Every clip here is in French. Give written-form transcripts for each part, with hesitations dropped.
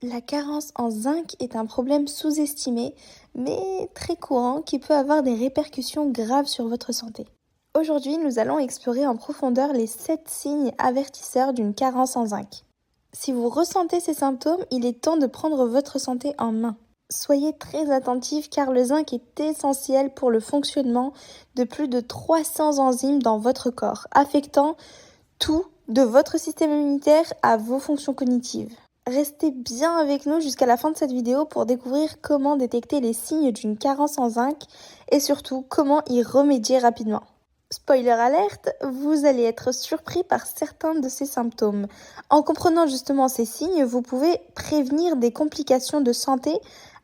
La carence en zinc est un problème sous-estimé, mais très courant qui peut avoir des répercussions graves sur votre santé. Aujourd'hui, nous allons explorer en profondeur les 7 signes avertisseurs d'une carence en zinc. Si vous ressentez ces symptômes, il est temps de prendre votre santé en main. Soyez très attentifs car le zinc est essentiel pour le fonctionnement de plus de 300 enzymes dans votre corps, affectant tout de votre système immunitaire à vos fonctions cognitives. Restez bien avec nous jusqu'à la fin de cette vidéo pour découvrir comment détecter les signes d'une carence en zinc et surtout comment y remédier rapidement. Spoiler alerte, vous allez être surpris par certains de ces symptômes. En comprenant justement ces signes, vous pouvez prévenir des complications de santé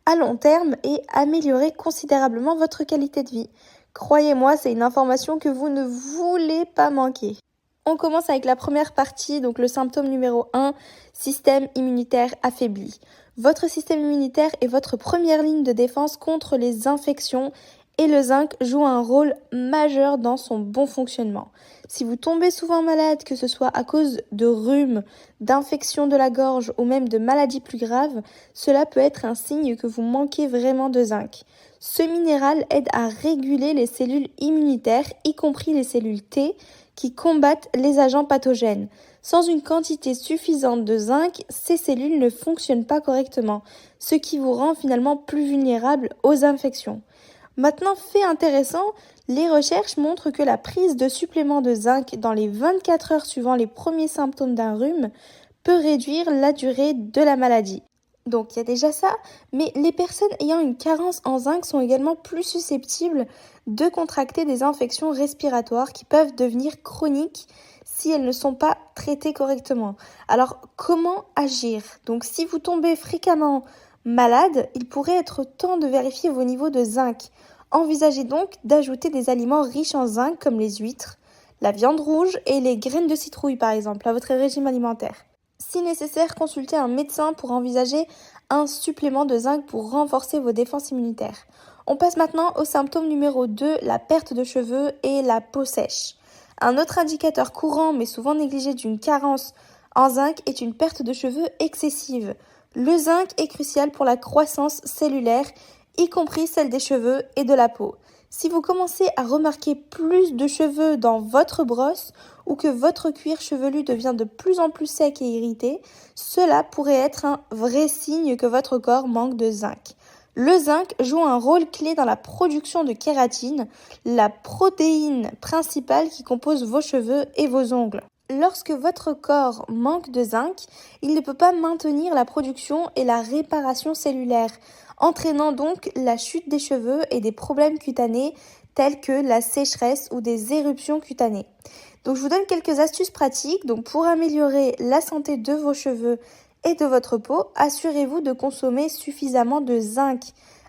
à long terme et améliorer considérablement votre qualité de vie. Croyez-moi, c'est une information que vous ne voulez pas manquer. On commence avec la première partie, donc le symptôme numéro 1, système immunitaire affaibli. Votre système immunitaire est votre première ligne de défense contre les infections et le zinc joue un rôle majeur dans son bon fonctionnement. Si vous tombez souvent malade, que ce soit à cause de rhume, d'infections de la gorge ou même de maladies plus graves, cela peut être un signe que vous manquez vraiment de zinc. Ce minéral aide à réguler les cellules immunitaires, y compris les cellules T, qui combattent les agents pathogènes. Sans une quantité suffisante de zinc, ces cellules ne fonctionnent pas correctement, ce qui vous rend finalement plus vulnérable aux infections. Maintenant, fait intéressant, les recherches montrent que la prise de suppléments de zinc dans les 24 heures suivant les premiers symptômes d'un rhume peut réduire la durée de la maladie. Donc il y a déjà ça, mais les personnes ayant une carence en zinc sont également plus susceptibles de contracter des infections respiratoires qui peuvent devenir chroniques si elles ne sont pas traitées correctement. Alors comment agir? Donc si vous tombez fréquemment malade, il pourrait être temps de vérifier vos niveaux de zinc. Envisagez donc d'ajouter des aliments riches en zinc comme les huîtres, la viande rouge et les graines de citrouille par exemple à votre régime alimentaire. Si nécessaire, consultez un médecin pour envisager un supplément de zinc pour renforcer vos défenses immunitaires. On passe maintenant au symptôme numéro 2, la perte de cheveux et la peau sèche. Un autre indicateur courant mais souvent négligé d'une carence en zinc est une perte de cheveux excessive. Le zinc est crucial pour la croissance cellulaire, y compris celle des cheveux et de la peau. Si vous commencez à remarquer plus de cheveux dans votre brosse ou que votre cuir chevelu devient de plus en plus sec et irrité, cela pourrait être un vrai signe que votre corps manque de zinc. Le zinc joue un rôle clé dans la production de kératine, la protéine principale qui compose vos cheveux et vos ongles. Lorsque votre corps manque de zinc, il ne peut pas maintenir la production et la réparation cellulaire, entraînant donc la chute des cheveux et des problèmes cutanés tels que la sécheresse ou des éruptions cutanées. Donc je vous donne quelques astuces pratiques. Donc pour améliorer la santé de vos cheveux et de votre peau, assurez-vous de consommer suffisamment de zinc.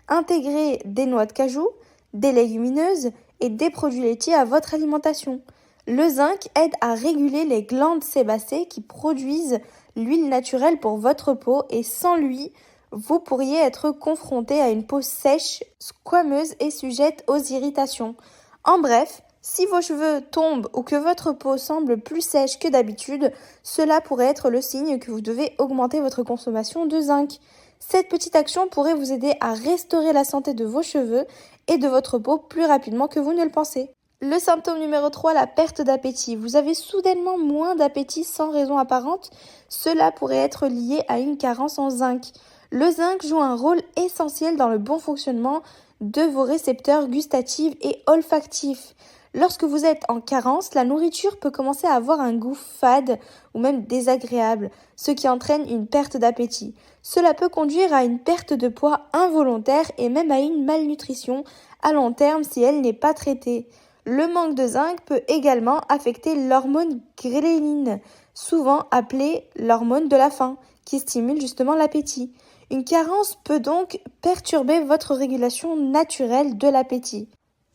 Intégrez des noix de cajou, des légumineuses et des produits laitiers à votre alimentation. Le zinc aide à réguler les glandes sébacées qui produisent l'huile naturelle pour votre peau et sans lui, vous pourriez être confronté à une peau sèche, squameuse et sujette aux irritations. En bref, si vos cheveux tombent ou que votre peau semble plus sèche que d'habitude, cela pourrait être le signe que vous devez augmenter votre consommation de zinc. Cette petite action pourrait vous aider à restaurer la santé de vos cheveux et de votre peau plus rapidement que vous ne le pensez. Le symptôme numéro 3, la perte d'appétit. Vous avez soudainement moins d'appétit sans raison apparente. Cela pourrait être lié à une carence en zinc. Le zinc joue un rôle essentiel dans le bon fonctionnement de vos récepteurs gustatifs et olfactifs. Lorsque vous êtes en carence, la nourriture peut commencer à avoir un goût fade ou même désagréable, ce qui entraîne une perte d'appétit. Cela peut conduire à une perte de poids involontaire et même à une malnutrition à long terme si elle n'est pas traitée. Le manque de zinc peut également affecter l'hormone ghréline, souvent appelée l'hormone de la faim, qui stimule justement l'appétit. Une carence peut donc perturber votre régulation naturelle de l'appétit.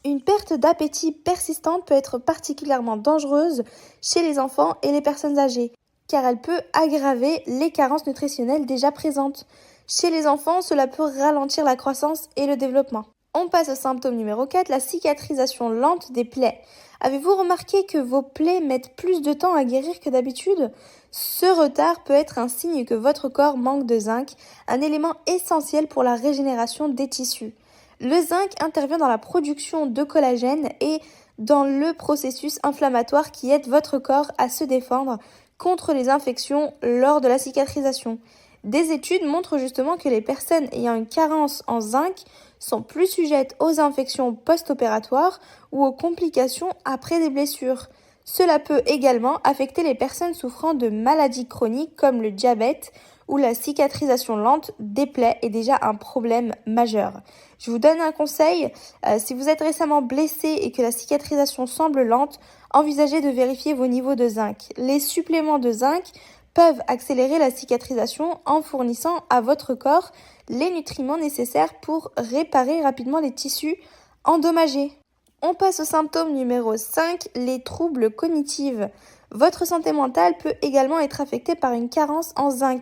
Une perte d'appétit persistante peut être particulièrement dangereuse chez les enfants et les personnes âgées, car elle peut aggraver les carences nutritionnelles déjà présentes. Chez les enfants, cela peut ralentir la croissance et le développement. On passe au symptôme numéro 4, la cicatrisation lente des plaies. Avez-vous remarqué que vos plaies mettent plus de temps à guérir que d'habitude? Ce retard peut être un signe que votre corps manque de zinc, un élément essentiel pour la régénération des tissus. Le zinc intervient dans la production de collagène et dans le processus inflammatoire qui aide votre corps à se défendre contre les infections lors de la cicatrisation. Des études montrent justement que les personnes ayant une carence en zinc sont plus sujettes aux infections post-opératoires ou aux complications après des blessures. Cela peut également affecter les personnes souffrant de maladies chroniques comme le diabète où la cicatrisation lente des plaies est déjà un problème majeur. Je vous donne un conseil, si vous êtes récemment blessé et que la cicatrisation semble lente, envisagez de vérifier vos niveaux de zinc. Les suppléments de zinc peuvent accélérer la cicatrisation en fournissant à votre corps les nutriments nécessaires pour réparer rapidement les tissus endommagés. On passe au symptôme numéro 5, les troubles cognitifs. Votre santé mentale peut également être affectée par une carence en zinc.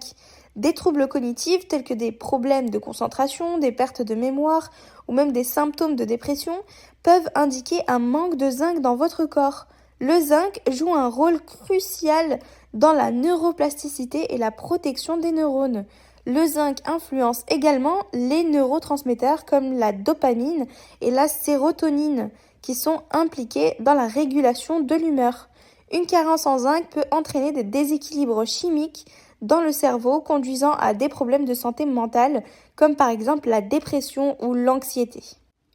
Des troubles cognitifs tels que des problèmes de concentration, des pertes de mémoire ou même des symptômes de dépression peuvent indiquer un manque de zinc dans votre corps. Le zinc joue un rôle crucial dans la neuroplasticité et la protection des neurones. Le zinc influence également les neurotransmetteurs comme la dopamine et la sérotonine qui sont impliqués dans la régulation de l'humeur. Une carence en zinc peut entraîner des déséquilibres chimiques dans le cerveau conduisant à des problèmes de santé mentale comme par exemple la dépression ou l'anxiété.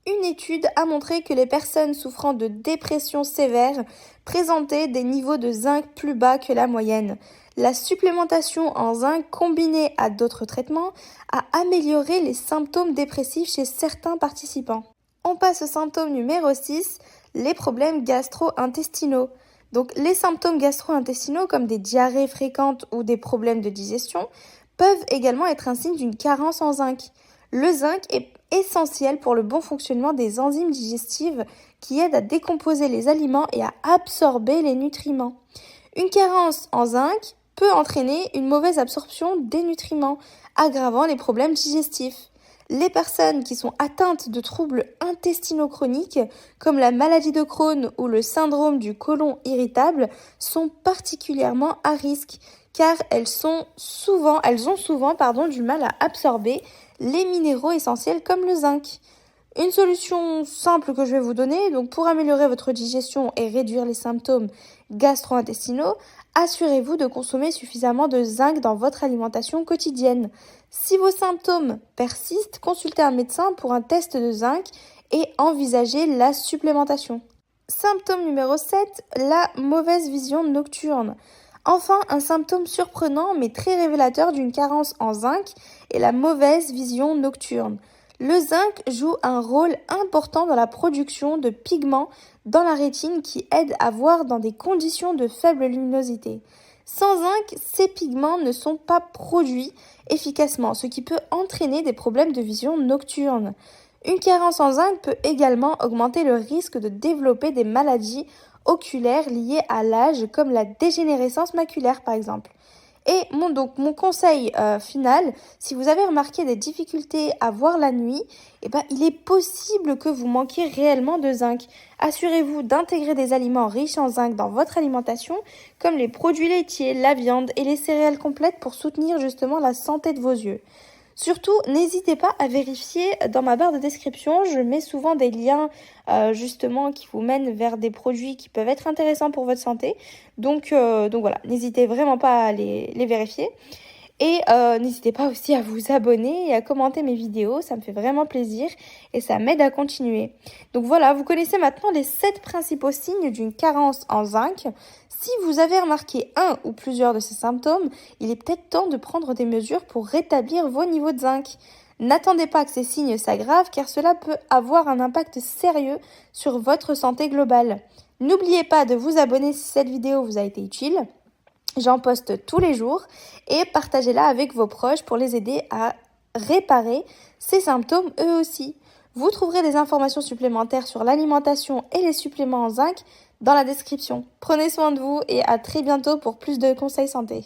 Une étude a montré que les personnes souffrant de dépression sévère présentaient des niveaux de zinc plus bas que la moyenne. La supplémentation en zinc combinée à d'autres traitements a amélioré les symptômes dépressifs chez certains participants. On passe au symptôme numéro 6, les problèmes gastro-intestinaux. Donc les symptômes gastro-intestinaux comme des diarrhées fréquentes ou des problèmes de digestion peuvent également être un signe d'une carence en zinc. Le zinc est essentiel pour le bon fonctionnement des enzymes digestives qui aident à décomposer les aliments et à absorber les nutriments. Une carence en zinc peut entraîner une mauvaise absorption des nutriments, aggravant les problèmes digestifs. Les personnes qui sont atteintes de troubles intestinaux chroniques, comme la maladie de Crohn ou le syndrome du côlon irritable, sont particulièrement à risque, car elles ont souvent du mal à absorber les minéraux essentiels comme le zinc. Une solution simple que je vais vous donner, donc pour améliorer votre digestion et réduire les symptômes gastro-intestinaux, assurez-vous de consommer suffisamment de zinc dans votre alimentation quotidienne. Si vos symptômes persistent, consultez un médecin pour un test de zinc et envisagez la supplémentation. Symptôme numéro 7, la mauvaise vision nocturne. Enfin, un symptôme surprenant mais très révélateur d'une carence en zinc est la mauvaise vision nocturne. Le zinc joue un rôle important dans la production de pigments dans la rétine qui aident à voir dans des conditions de faible luminosité. Sans zinc, ces pigments ne sont pas produits efficacement, ce qui peut entraîner des problèmes de vision nocturne. Une carence en zinc peut également augmenter le risque de développer des maladies oculaires liées à l'âge comme la dégénérescence maculaire par exemple. Et mon conseil final, si vous avez remarqué des difficultés à voir la nuit, il est possible que vous manquiez réellement de zinc. Assurez-vous d'intégrer des aliments riches en zinc dans votre alimentation, comme les produits laitiers, la viande et les céréales complètes pour soutenir justement la santé de vos yeux. Surtout, n'hésitez pas à vérifier dans ma barre de description, je mets souvent des liens justement qui vous mènent vers des produits qui peuvent être intéressants pour votre santé. Donc voilà, n'hésitez vraiment pas à les vérifier. Et n'hésitez pas aussi à vous abonner et à commenter mes vidéos, ça me fait vraiment plaisir et ça m'aide à continuer. Donc voilà, vous connaissez maintenant les 7 principaux signes d'une carence en zinc. Si vous avez remarqué un ou plusieurs de ces symptômes, il est peut-être temps de prendre des mesures pour rétablir vos niveaux de zinc. N'attendez pas que ces signes s'aggravent car cela peut avoir un impact sérieux sur votre santé globale. N'oubliez pas de vous abonner si cette vidéo vous a été utile. J'en poste tous les jours et partagez-la avec vos proches pour les aider à réparer ces symptômes eux aussi. Vous trouverez des informations supplémentaires sur l'alimentation et les suppléments en zinc dans la description. Prenez soin de vous et à très bientôt pour plus de conseils santé.